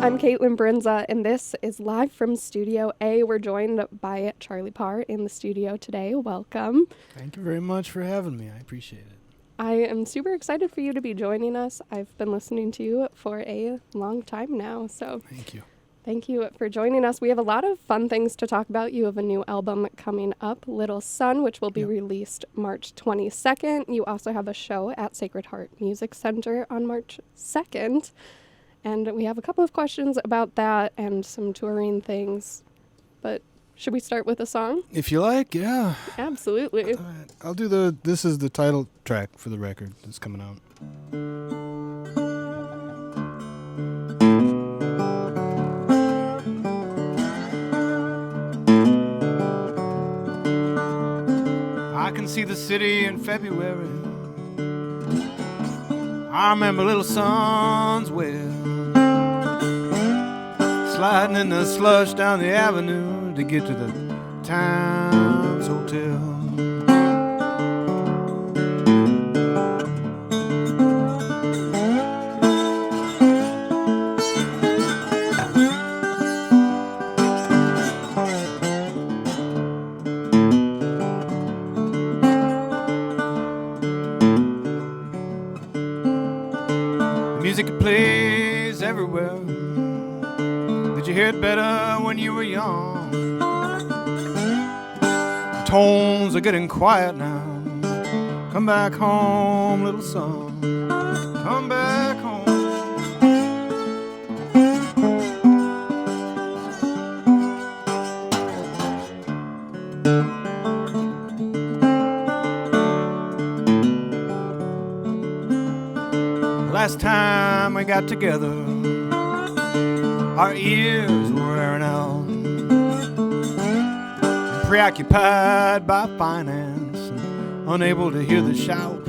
I'm Caitlin Brinza, and this is live from Studio A. We're joined by Charlie Parr in the studio today. Welcome. Thank you very much for having me. I appreciate it. I am super excited for you to be joining us. I've been listening to you for a long time now, so Thank you. thank you for joining us. We have a lot of fun things to talk about. You have a new album coming up, Little Sun, which will be released March 22nd. You also have a show at Sacred Heart Music Center on March 2nd. And we have a couple of questions about that and some touring things. But should we start with a song? If you like, yeah. Absolutely. All right. I'll do this is the title track for the record that's coming out. I can see the city in February. I remember little suns well, sliding in the slush down the avenue to get to the Times Hotel. Music plays everywhere. Did you hear it better when you were young? The tones are getting quiet now. Come back home, little son. Come back home. Last time we got together, our ears were wearing out, preoccupied by finance, and unable to hear the shout.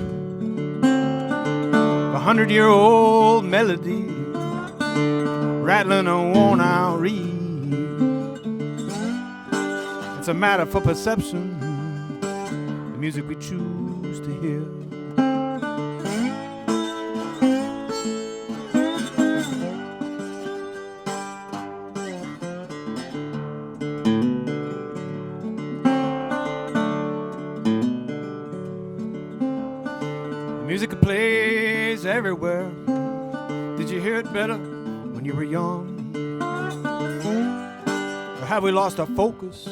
A 100-year-old melody rattling a worn-out reed. It's a matter for perception, the music we choose to hear. Music plays everywhere. Did you hear it better when you were young? Or have we lost our focus?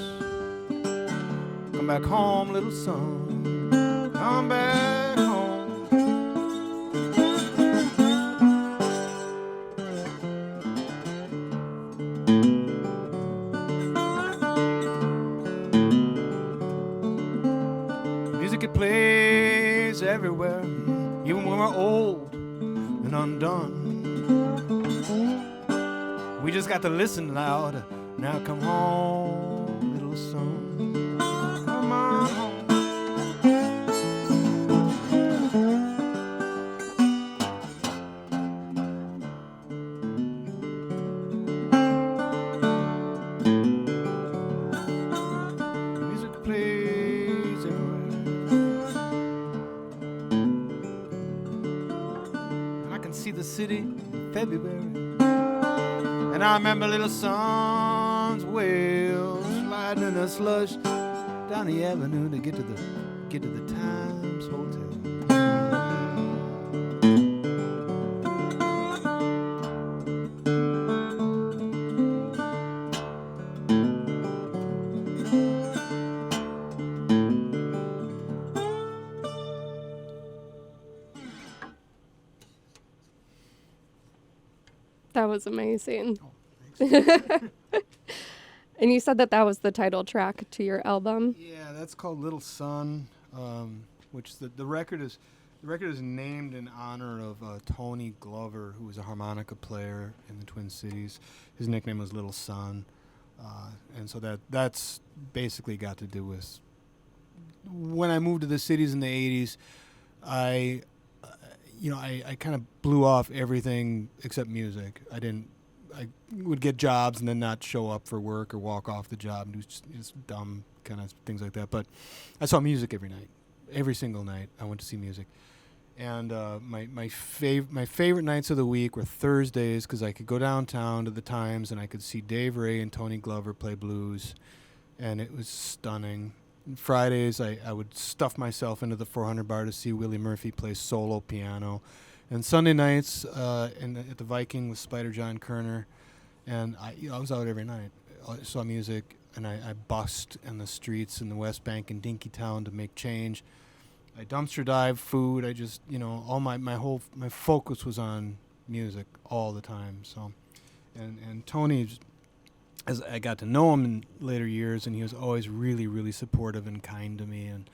Come back home, little son. Come back home. Music it plays everywhere. Even when we're old and undone, we just got to listen loud. Now come home, little son. Come on home. Music plays everywhere. See the city in February, and I remember little suns well, sliding in the slush down the avenue to get to the Times Hotel. That was amazing. Oh, thanks. And you said that was the title track to your album? Yeah, that's called Little Sun, which the record is named in honor of Tony Glover, who was a harmonica player in the Twin Cities. His nickname was Little Sun, and so that's basically got to do with when I moved to the cities in the 80s. I kind of blew off everything except music. I would get jobs and then not show up for work or walk off the job and do just dumb kind of things like that. But I saw music every night. Every single night I went to see music. And my favorite nights of the week were Thursdays because I could go downtown to the Times and I could see Dave Ray and Tony Glover play blues, and it was stunning. And Fridays I would stuff myself into the 400 bar to see Willie Murphy play solo piano, and Sunday nights at the Viking with Spider John Kerner, and I was out every night. I saw music, and I busked in the streets in the West Bank and Dinkytown to make change. I dumpster dive food. I just, all my focus was on music all the time. So, and Tony, as I got to know him in later years, and he was always really, really supportive and kind to me, and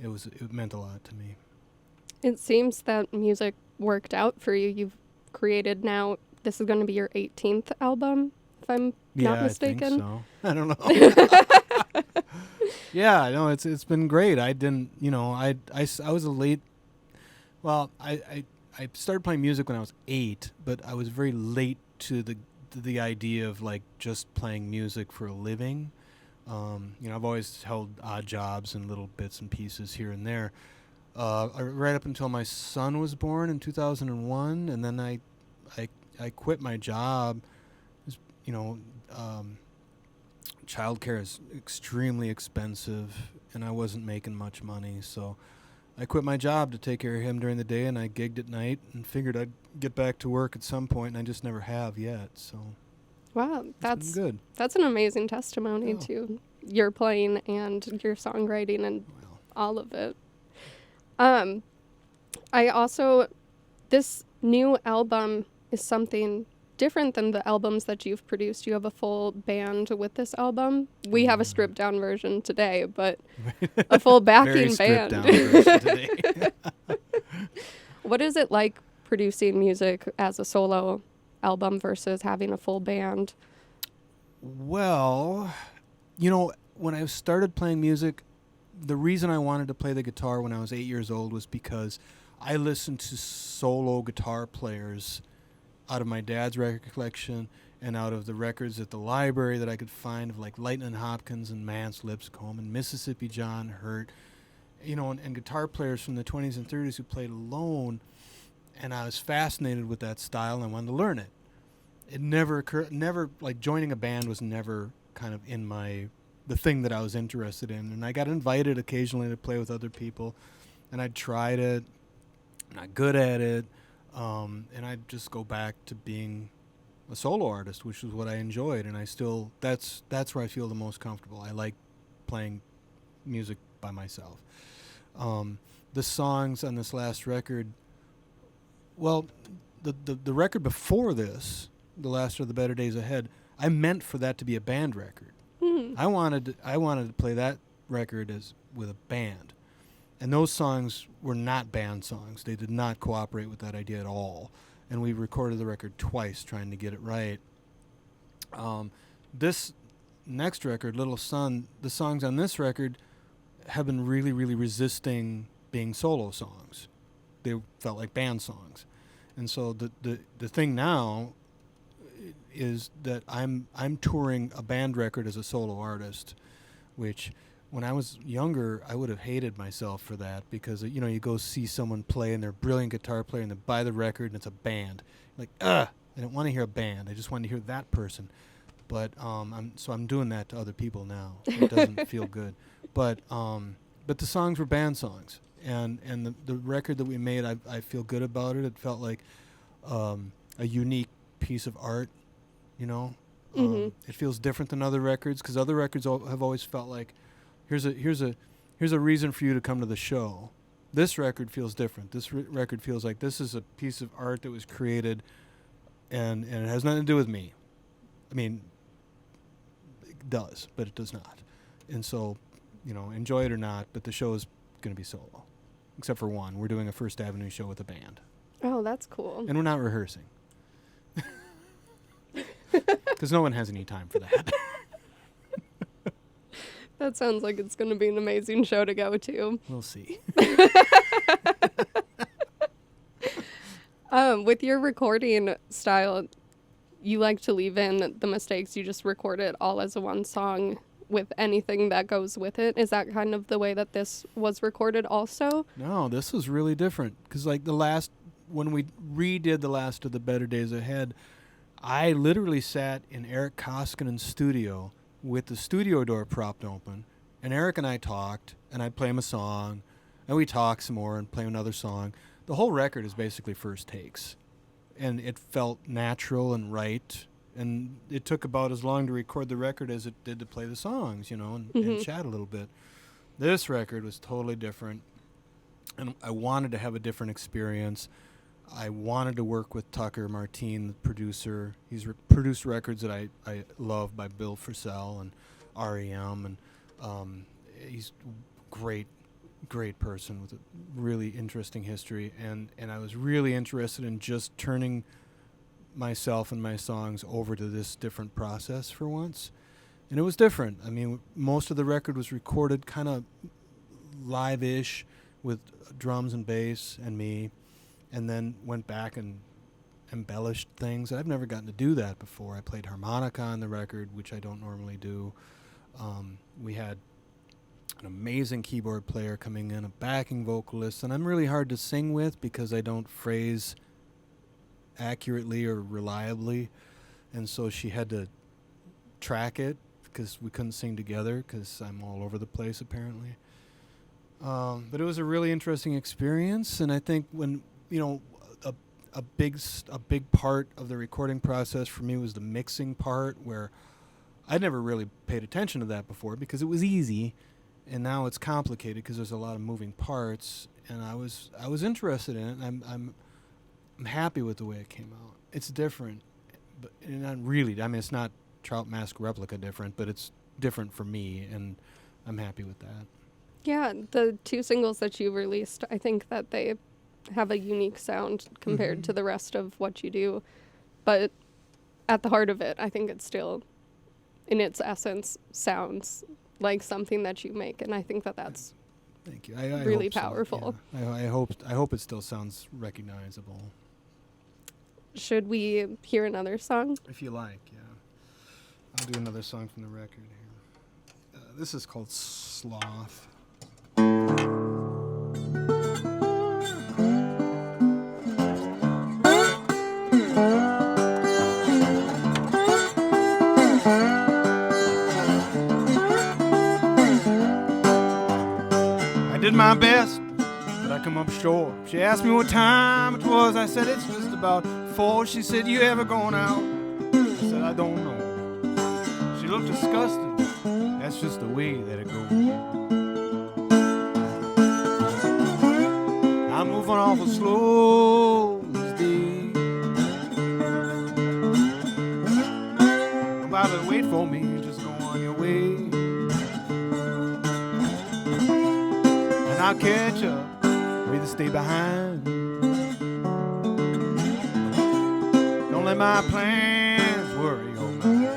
it meant a lot to me. It seems that music worked out for you. You've created now. This is going to be your 18th album, if I'm not mistaken. Yeah, I think so. I don't know. Yeah, no, it's been great. I didn't, I was a late. Well, I started playing music when I was 8, but I was very late to the idea of like just playing music for a living. I've always held odd jobs and little bits and pieces here and there. Right up until my son was born in 2001, and then I quit my job. Childcare is extremely expensive, and I wasn't making much money, so I quit my job to take care of him during the day, and I gigged at night and figured I'd get back to work at some point, and I just never have yet. So, wow, that's good. That's an amazing testimony to your playing and your songwriting and all of it. This new album is something different than the albums that you've produced. You have a full band with this album. We have a stripped down version today, but a full backing band. Very stripped down version today. What is it like producing music as a solo album versus having a full band? Well, when I started playing music, the reason I wanted to play the guitar when I was 8 years old was because I listened to solo guitar players out of my dad's record collection and out of the records at the library that I could find of like Lightnin' Hopkins and Mance Lipscomb and Mississippi John Hurt, and guitar players from the 20s and 30s who played alone, and I was fascinated with that style and I wanted to learn it. It never like joining a band was never kind of in the thing that I was interested in, and I got invited occasionally to play with other people, and I tried it, not good at it. And I'd just go back to being a solo artist, which is what I enjoyed, and that's where I feel the most comfortable. I like playing music by myself. The songs on this last record, well, the record before this, The Last Are the Better Days Ahead, I meant for that to be a band record. Mm-hmm. I wanted to play that record with a band. And those songs were not band songs. They did not cooperate with that idea at all. And we recorded the record twice trying to get it right. This next record, Little Sun, the songs on this record have been really, really resisting being solo songs. They felt like band songs. And so the thing now is that I'm touring a band record as a solo artist, which when I was younger, I would have hated myself for that because, you go see someone play and they're a brilliant guitar player and they buy the record and it's a band. Like, I don't want to hear a band. I just want to hear that person. But I'm doing that to other people now. It doesn't feel good. But the songs were band songs. And the record that we made, I feel good about it. It felt like a unique piece of art, Mm-hmm. It feels different than other records because other records have always felt like, here's a reason for you to come to the show. This record feels different. This record feels like this is a piece of art that was created, and it has nothing to do with me. I mean, it does, but it does not. And so, enjoy it or not, but the show is going to be solo, except for one. We're doing a First Avenue show with a band. Oh, that's cool. And we're not rehearsing. Because no one has any time for that. That sounds like it's going to be an amazing show to go to. We'll see. With your recording style, you like to leave in the mistakes. You just record it all as a one song. with anything that goes with it. Is that kind of the way that this was recorded also? No, this was really different. Because, like, when we redid the last of the Better Days Ahead, I literally sat in Eric Koskinen's studio with the studio door propped open, and Eric and I talked, and I'd play him a song, and we talk some more and play another song. The whole record is basically first takes, and it felt natural and right, and it took about as long to record the record as it did to play the songs, and chat a little bit. This record was totally different, and I wanted to have a different experience. I wanted to work with Tucker Martine, the producer. He's produced records that I love by Bill Frisell and R.E.M., and he's great person with a really interesting history, and I was really interested in just turning myself and my songs over to this different process for once. And it was different. I mean, most of the record was recorded kind of live-ish with drums and bass and me, and then went back and embellished things. I've never gotten to do that before. I played harmonica on the record, which I don't normally do. We had an amazing keyboard player coming in, a backing vocalist, and I'm really hard to sing with because I don't phrase accurately or reliably, and so she had to track it because we couldn't sing together because I'm all over the place apparently. But it was a really interesting experience, and I think when a big part of the recording process for me was the mixing part, where I'd never really paid attention to that before because it was easy, and now it's complicated because there's a lot of moving parts, and I was interested in it. And I'm happy with the way it came out. It's different, but not really. I mean, it's not Trout Mask Replica different, but it's different for me, and I'm happy with that. Yeah, the 2 singles that you released, I think that they have a unique sound compared to the rest of what you do. But at the heart of it, I think it still, in its essence, sounds like something that you make. And I think that that's Thank you. I really hope so, powerful. yeah. I hope it still sounds recognizable. Should we hear another song? If you like, yeah. I'll do another song from the record here. This is called Sloth. I did my best, but I come up short. She asked me what time it was. I said it's just about 4. She said, you ever going out? I said, I don't know. She looked disgusted. That's just the way that it goes. I'm moving awful slow these days. Don't bother to wait for me, just go on your way. And I'll catch up, or either stay behind. Don't let my plans worry your mind.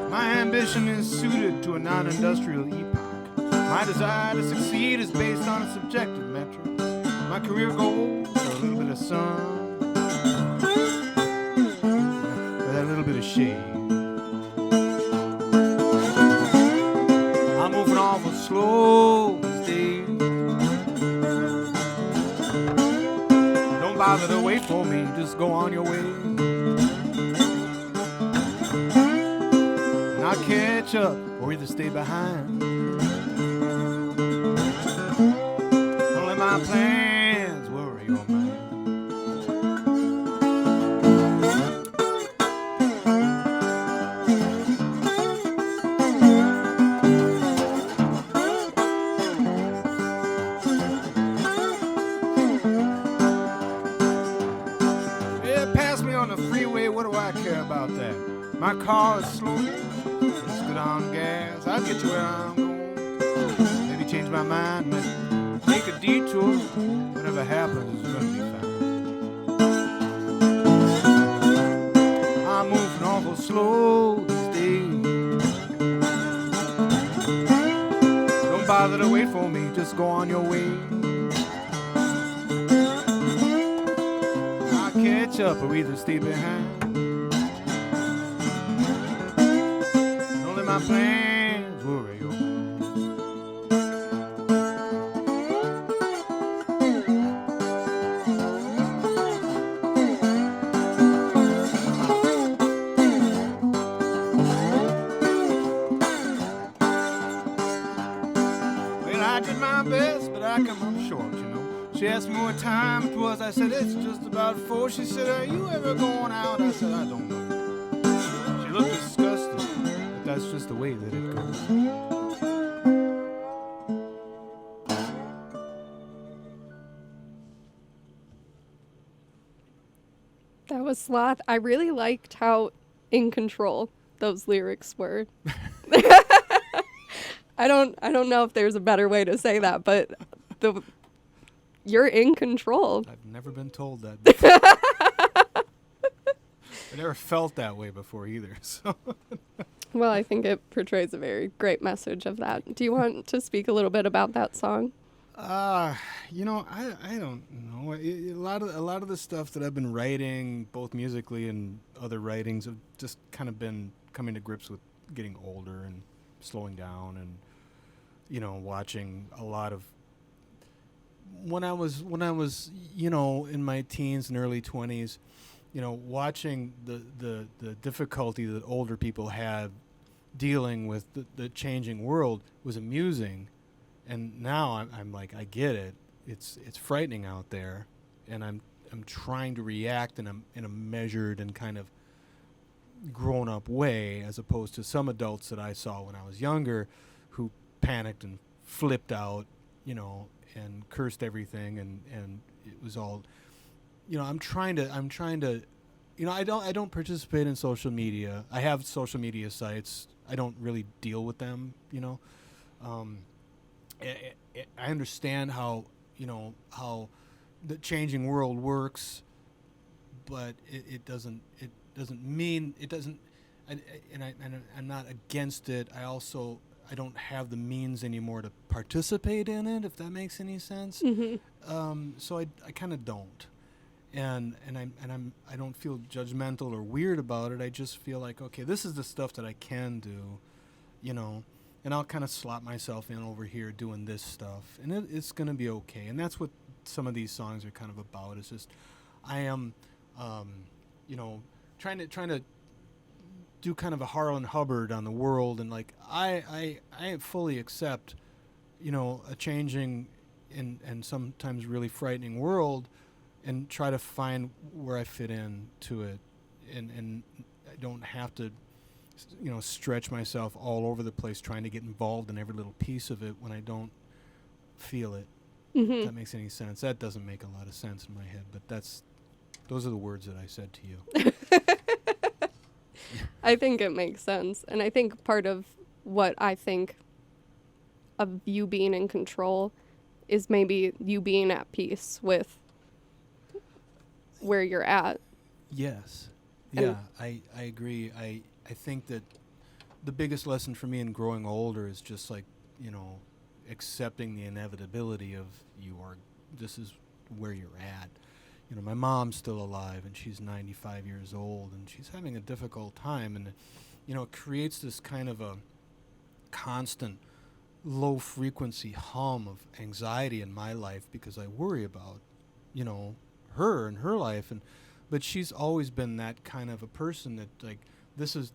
My ambition is suited to a non-industrial epoch. My desire to succeed is based on a subjective metric. My career goals are a little bit of sun with a little bit of shade. I'm moving awful slow these days. Don't bother to wait for me, just go on your way. And I'll catch up or either stay behind. Don't let my plans worry your mind. Yeah, pass me on the freeway, what do I care about that? My car is slow, it's good on gas, I'll get you where I'm going. Maybe change my mind, take a detour, whatever happens is gonna be fine. I'm moving awful slow these days. just go on your way. I'll catch up or either stay behind. Don't let my plans worry your mind. Well, I did my best, but I come up short, you know. She asked me what time it was. I said, it's just about 4. She said, are you ever going out? I said, I don't know. She looked disgusted, but that's just the way that it goes. That was Sloth. I really liked how in control those lyrics were. I don't know if there's a better way to say that, but you're in control. I've never been told that before. I never felt that way before either. So. Well, I think it portrays a very great message of that. Do you want to speak a little bit about that song? You know, I don't know. A lot of the stuff that I've been writing, both musically and other writings, have just kind of been coming to grips with getting older and slowing down, and you know, watching a lot of when I was you know, in my teens and early 20s, you know, watching the difficulty that older people had dealing with the changing world was amusing. And now I'm like, I get it. It's frightening out there, and I'm trying to react in a measured and kind of grown up way, as opposed to some adults that I saw when I was younger, who panicked and flipped out, you know, and cursed everything, and it was all, you know. I'm trying to, you know, I don't participate in social media. I have social media sites. I don't really deal with them, you know. I understand how, you know, how the changing world works, but it doesn't mean it doesn't. I'm not against it. I don't have the means anymore to participate in it, if that makes any sense. Mm-hmm. So I kind of don't, and I don't feel judgmental or weird about it. I just feel like, okay, this is the stuff that I can do, you know. And I'll kind of slot myself in over here doing this stuff, and it's going to be okay. And that's what some of these songs are kind of about. It's just I am, you know, trying to do kind of a Harlan Hubbard on the world, and like I fully accept, you know, a changing and sometimes really frightening world, and try to find where I fit in to it, and I don't have to, you know, stretch myself all over the place trying to get involved in every little piece of it when I don't feel it. Mm-hmm. If that makes any sense. That doesn't make a lot of sense in my head, but those are the words that I said to you. I think it makes sense. And I think part of what I think of you being in control is maybe you being at peace with where you're at. Yes. Yeah, I agree. I think that the biggest lesson for me in growing older is just like, you know, accepting the inevitability of this is where you're at. You know, my mom's still alive, and she's 95 years old, and she's having a difficult time, and, you know, it creates this kind of a constant low-frequency hum of anxiety in my life because I worry about, you know, her and her life, but she's always been that kind of a person that, like, this is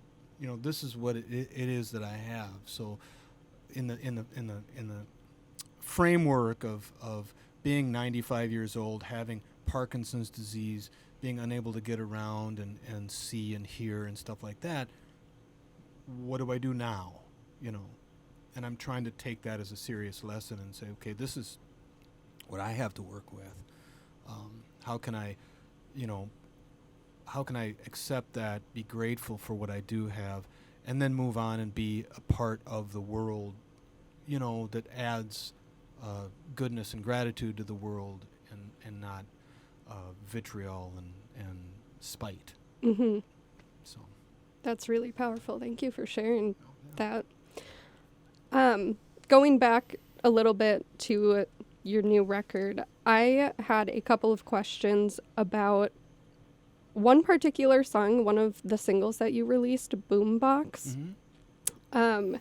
what it is that I have. So in the framework of being 95 years old, having Parkinson's disease, being unable to get around and see and hear and stuff like that, what do I do now? You know, and I'm trying to take that as a serious lesson and say, okay, this is what I have to work with. How can I, you know, how can I accept that, be grateful for what I do have, and then move on and be a part of the world, you know, that adds goodness and gratitude to the world, and not vitriol and spite. Mm-hmm. So That's really powerful. Thank you for sharing that. Going back a little bit to your new record, I had a couple of questions about one particular song, one of the singles that you released, Boombox. Um,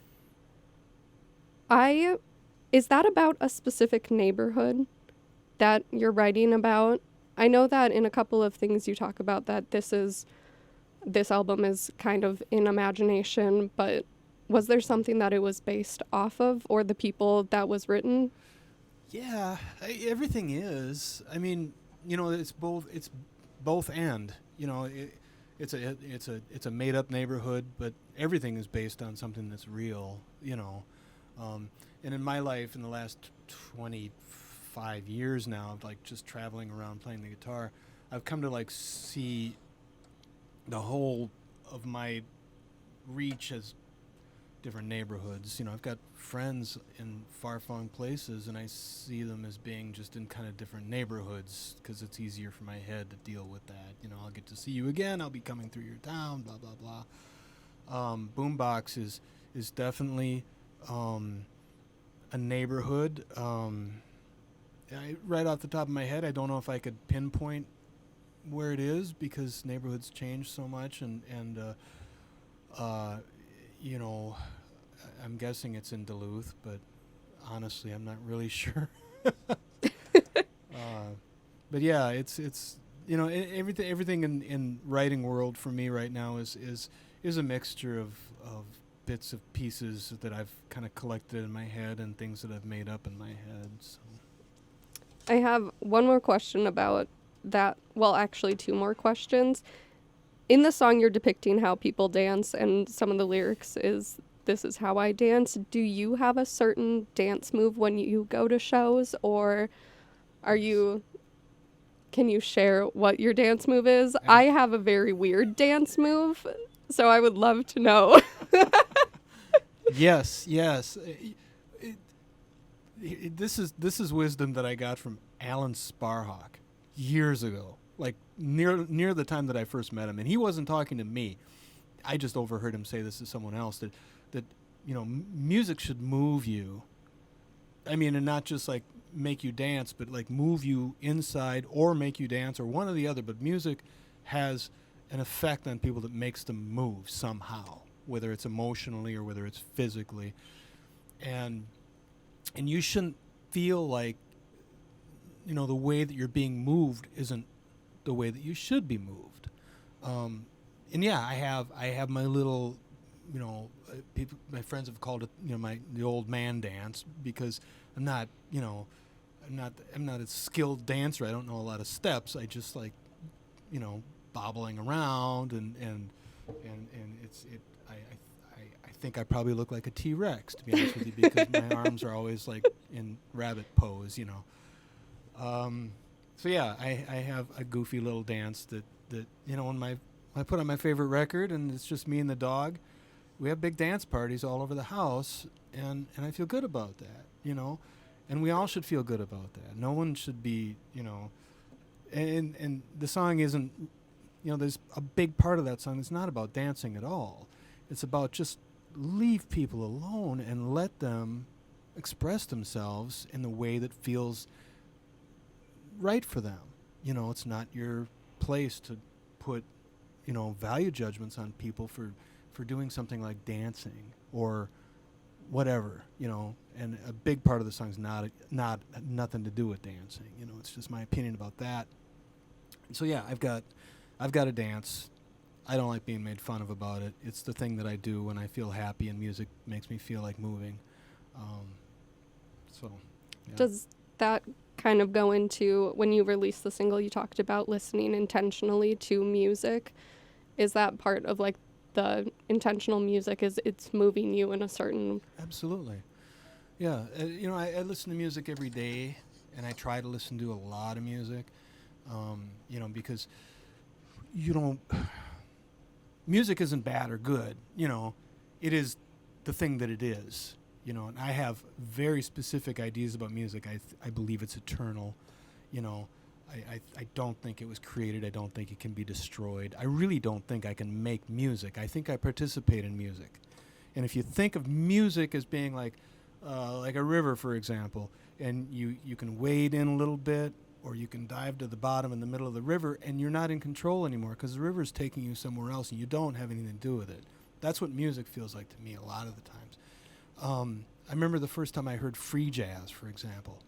is that about a specific neighborhood that you're writing about? I know that in a couple of things you talk about that this album is kind of in imagination, but was there something that it was based off of, or the people that was written? Yeah, everything is. I mean, it's both and. It's a made up neighborhood, but everything is based on something that's real. And in my life, in the last 25 years now, of like just traveling around playing the guitar, I've come to like see the whole of my reach as different neighborhoods. I've got friends in far-flung places, and I see them as being just in kind of different neighborhoods because it's easier for my head to deal with that. I'll get to see you again. I'll be coming through your town. Blah blah blah. Boombox is definitely a neighborhood. Right off the top of my head, I don't know if I could pinpoint where it is because neighborhoods change so much, and I'm guessing it's in Duluth, but honestly, I'm not really sure. But yeah, it's everything in writing world for me right now is a mixture of bits of pieces that I've kind of collected in my head and things that I've made up in my head. So. I have one more question about that. Well, actually, two more questions. In the song, you're depicting how people dance, and some of the lyrics is, "This is how I dance." Do you have a certain dance move when you go to shows, or can you share what your dance move is? I have a very weird dance move, so I would love to know. Yes. This is wisdom that I got from Alan Sparhawk years ago, like near the time that I first met him, and he wasn't talking to me. I just overheard him say this to someone else that music should move you. I mean, and not just like make you dance, but like move you inside or make you dance or one or the other. But music has an effect on people that makes them move somehow, whether it's emotionally or whether it's physically, and you shouldn't feel like the way that you're being moved isn't the way that you should be moved. And yeah, I have my little, people, my friends have called it, the old man dance, because I'm not a skilled dancer. I don't know a lot of steps. I just like, bobbling around and I think I probably look like a T-Rex, to be honest with you, because my arms are always like in rabbit pose, So yeah, I have a goofy little dance that when I put on my favorite record and it's just me and the dog, we have big dance parties all over the house, and I feel good about that, and we all should feel good about that. No one should be, and the song isn't, there's a big part of that song that's not about dancing at all. It's about just leave people alone and let them express themselves in the way that feels right for them. It's not your place to put, value judgments on people for doing something like dancing or whatever, and a big part of the song's not nothing to do with dancing. It's just my opinion about that. So yeah, I've got a dance. I don't like being made fun of about it. It's the thing that I do when I feel happy and music makes me feel like moving. So, yeah. Does that kind of go into, when you released the single, you talked about listening intentionally to music? Is that part of like the intentional music, is it's moving you in a certain... Absolutely. Yeah. I listen to music every day, and I try to listen to a lot of music, because music isn't bad or good, it is the thing that it is, and I have very specific ideas about music. I believe it's eternal, I don't think it was created. I don't think it can be destroyed. I really don't think I can make music. I think I participate in music. And if you think of music as being like like a river, for example, and you can wade in a little bit, or you can dive to the bottom in the middle of the river, and you're not in control anymore because the river's taking you somewhere else, and you don't have anything to do with it. That's what music feels like to me a lot of the times. I remember the first time I heard free jazz, for example.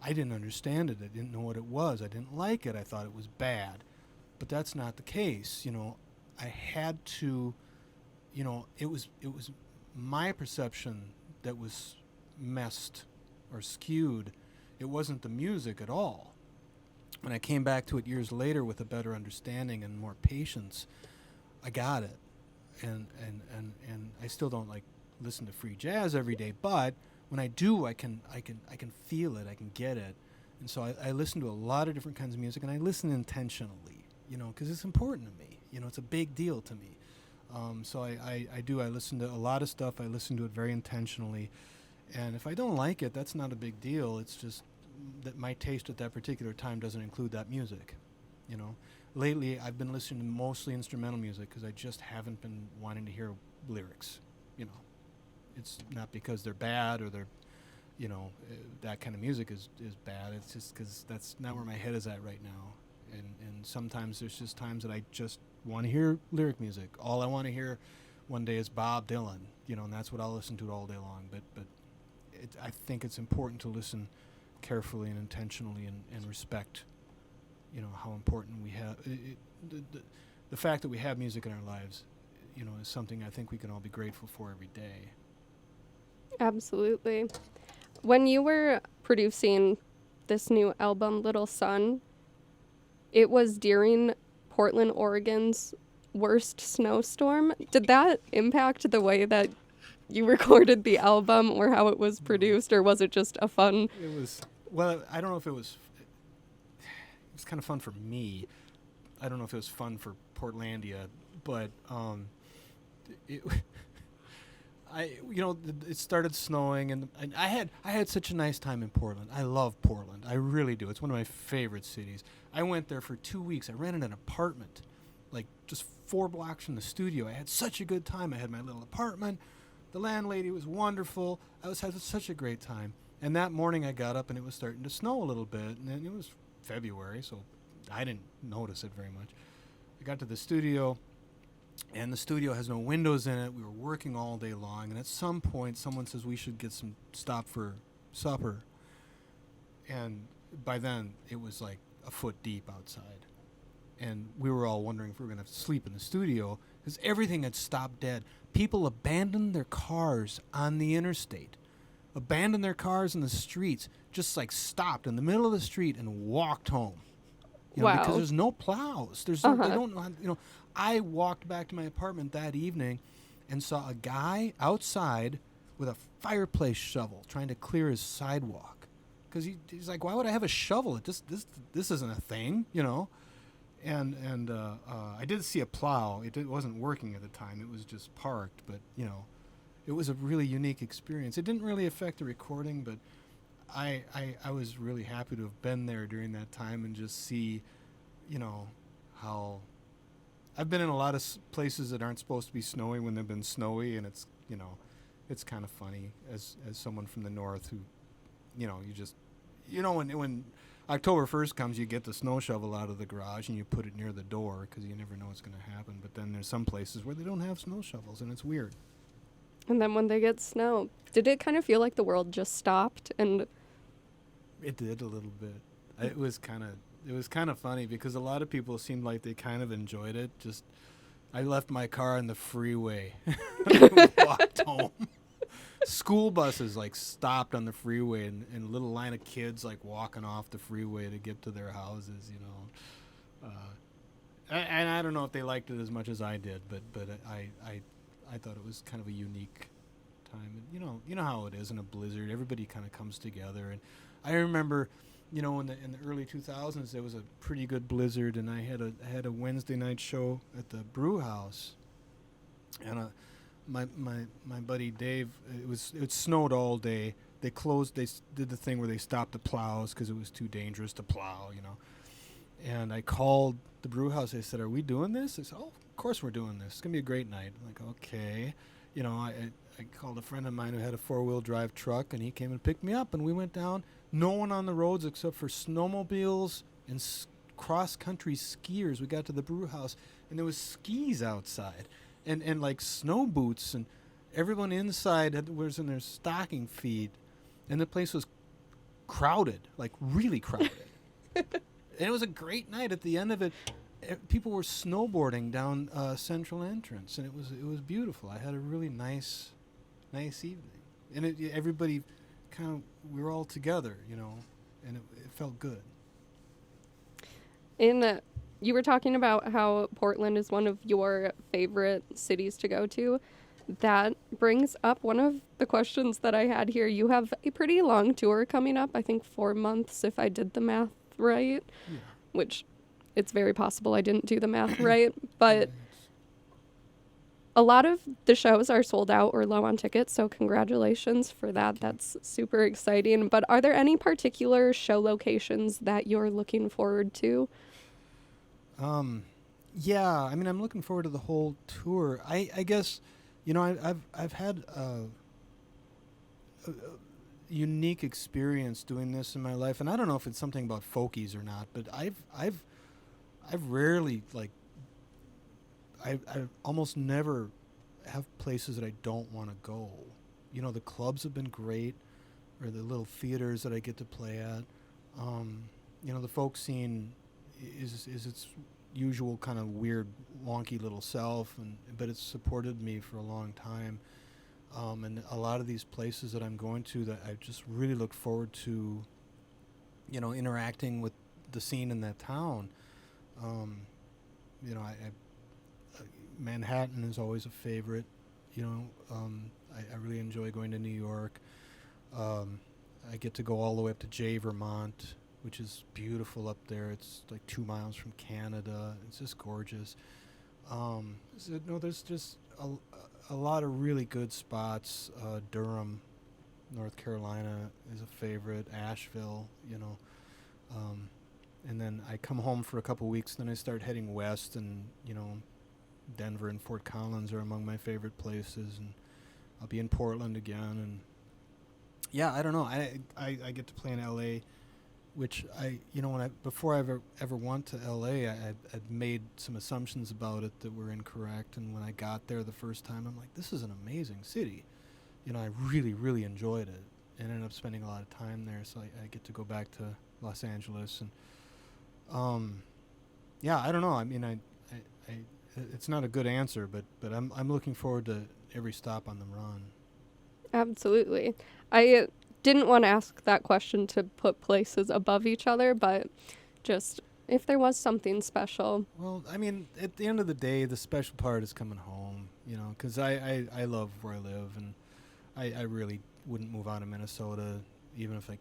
I didn't understand it. I didn't know what it was. I didn't like it. I thought it was bad. But that's not the case. I had to, it was my perception that was messed or skewed. It wasn't the music at all. When I came back to it years later with a better understanding and more patience, I got it. And I still don't like listen to free jazz every day, but when I do, I can feel it, I can get it. And so I listen to a lot of different kinds of music, and I listen intentionally, because it's important to me. It's a big deal to me. So I listen to a lot of stuff. I listen to it very intentionally. And if I don't like it, that's not a big deal. It's just that my taste at that particular time doesn't include that music, Lately, I've been listening to mostly instrumental music because I just haven't been wanting to hear lyrics, It's not because they're bad or they're, that kind of music is bad. It's just because that's not where my head is at right now. And sometimes there's just times that I just want to hear lyric music. All I want to hear one day is Bob Dylan, and that's what I'll listen to all day long. But I think it's important to listen carefully and intentionally and respect, how important we have. The fact that we have music in our lives, is something I think we can all be grateful for every day. Absolutely. When you were producing this new album, Little Sun, it was during Portland, Oregon's worst snowstorm. Did that impact the way that you recorded the album or how it was produced, or was it just a fun? It was, well, I don't know if it was kind of fun for me. I don't know if it was fun for Portlandia, but it it started snowing, and I had such a nice time in Portland. I love Portland. I really do. It's one of my favorite cities. I went there for 2 weeks. I rented an apartment, like just 4 blocks from the studio. I had such a good time. I had my little apartment. The landlady was wonderful. I was having such a great time. And that morning I got up and it was starting to snow a little bit, and it was February, so I didn't notice it very much. I got to the studio, and the studio has no windows in it. We were working all day long, and at some point someone says we should stop for supper. And by then it was like a foot deep outside. And we were all wondering if we were going to sleep in the studio because everything had stopped dead. People abandoned their cars on the interstate, abandoned their cars in the streets, just like stopped in the middle of the street and walked home. Wow. Because there's no plows. They don't know how, I walked back to my apartment that evening and saw a guy outside with a fireplace shovel trying to clear his sidewalk. Because he's like, why would I have a shovel? This isn't a thing, And I did see a plow. It wasn't working at the time. It was just parked. But, it was a really unique experience. It didn't really affect the recording, but I was really happy to have been there during that time and just see, how I've been in a lot of places that aren't supposed to be snowy when they've been snowy, and it's, it's kind of funny as someone from the north who, you just, when October 1st comes, you get the snow shovel out of the garage and you put it near the door because you never know what's going to happen. But then there's some places where they don't have snow shovels, and it's weird. And then when they get snow, did it kind of feel like the world just stopped? And it did a little bit. It was kind of funny because a lot of people seemed like they kind of enjoyed it. Just I left my car on the freeway and walked home. School buses stopped on the freeway, and a little line of kids walking off the freeway to get to their houses, and I don't know if they liked it as much as I did, but I thought it was kind of a unique time. And you know how it is in a blizzard. Everybody kind of comes together, and I remember, in the early 2000s there was a pretty good blizzard, and I had a Wednesday night show at the brew house, and my buddy Dave, it snowed all day. They did the thing where they stopped the plows because it was too dangerous to plow, And I called the brew house. I said, "Are we doing this?" They said, "Oh, of course we're doing this. It's gonna be a great night." I'm like, okay, I I called a friend of mine who had a 4-wheel drive truck, and he came and picked me up, and we went down. No one on the roads except for snowmobiles and cross-country skiers. We got to the brew house, and there was skis outside and like snow boots, and everyone inside was in their stocking feet, and the place was crowded, like really crowded. And it was a great night. At the end of it, people were snowboarding down Central Entrance, and it was beautiful. I had a really nice evening, and everybody kind of, we were all together, and it felt good. You were talking about how Portland is one of your favorite cities to go to. That brings up one of the questions that I had here. You have a pretty long tour coming up, I think 4 months if I did the math right, which it's very possible I didn't do the math right, but a lot of the shows are sold out or low on tickets, so congratulations for that. That's super exciting. But are there any particular show locations that you're looking forward to? Yeah, I mean, I'm looking forward to the whole tour. I guess, I've had a unique experience doing this in my life, and I don't know if it's something about folkies or not, but I've rarely, like, I almost never have places that I don't want to go. The clubs have been great, or the little theaters that I get to play at. The folk scene is its usual kind of weird, wonky little self, but it's supported me for a long time. And a lot of these places that I'm going to, that I just really look forward to, interacting with the scene in that town. Manhattan is always a favorite. I really enjoy going to New York. I get to go all the way up to Jay, Vermont, which is beautiful up there. It's like 2 miles from Canada. It's just gorgeous. There's just a lot of really good spots. Durham, North Carolina is a favorite. Asheville, and then I come home for a couple weeks, then I start heading west, and Denver and Fort Collins are among my favorite places, and I'll be in Portland again, and yeah, I don't know. I get to play in LA, which before I ever went to LA, I'd made some assumptions about it that were incorrect, and when I got there the first time, I'm like, this is an amazing city. I really, really enjoyed it, and ended up spending a lot of time there, so I get to go back to Los Angeles, and yeah, I don't know. I mean, it's not a good answer, but I'm looking forward to every stop on the run. Absolutely. I didn't want to ask that question to put places above each other, but just if there was something special. Well, I mean, at the end of the day, the special part is coming home, because I love where I live, and I really wouldn't move out of Minnesota, even if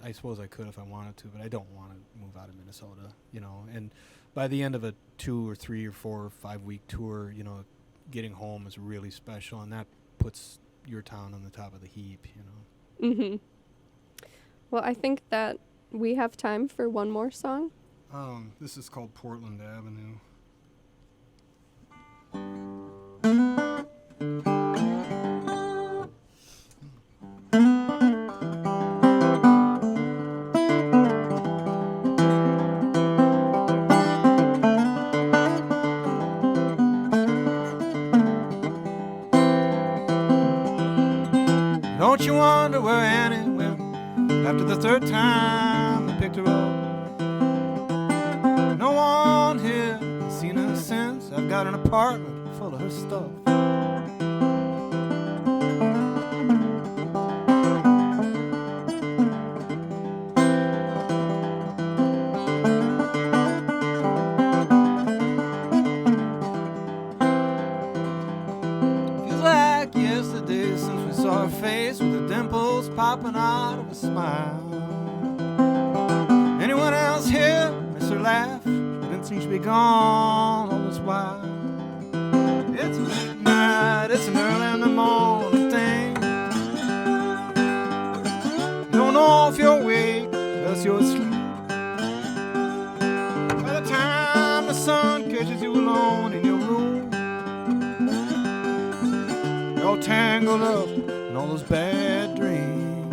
I suppose I could if I wanted to, but I don't want to move out of Minnesota, and by the end of a 2 or 3 or 4 or 5 week tour, getting home is really special, and that puts your town on the top of the heap, Mm-hmm. Well, I think that we have time for one more song. This is called Portland Avenue. Don't you wonder where Annie went after the third time I picked her up? No one here has seen her since. I've got an apartment full of her stuff. Feels like yesterday since we saw her face with the dimples popping out of a smile. Anyone else here miss her laugh? She didn't seem to be gone all this while. It's late night, it's an early in the morning thing. You don't know if you're awake, unless you're asleep. By the time the sun catches you alone in your room, you're tangled up in all those bad dreams.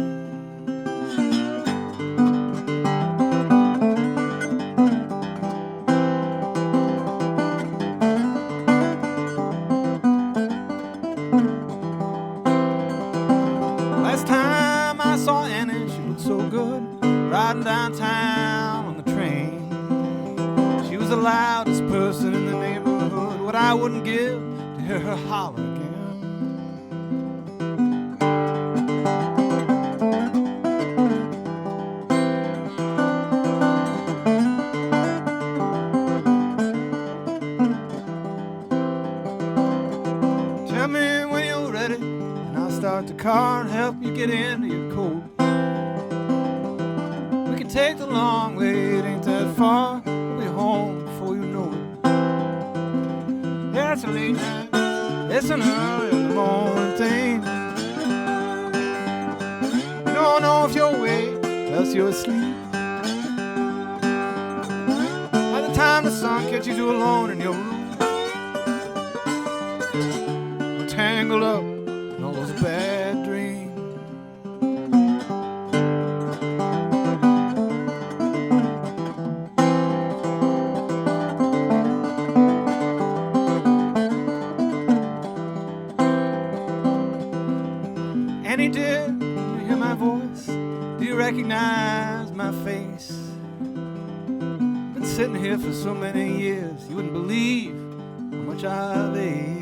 Last time I saw Annie, she looked so good, riding downtown on the train. She was the loudest person in the neighborhood, what I wouldn't give to hear her holler again. Tell me when you're ready, and I'll start the car and help you get into your coat. We can take the long way, it ain't that far. We'll be home before you know it. Yeah, it's a late night, it's an early in the morning thing. You don't know if you're awake, else you're asleep. By the time the sun catches you alone in your room, tangled up in all those bad dreams. Annie, dear, do you hear my voice? Do you recognize my face? Been sitting here for so many years, you wouldn't believe how much I've aged.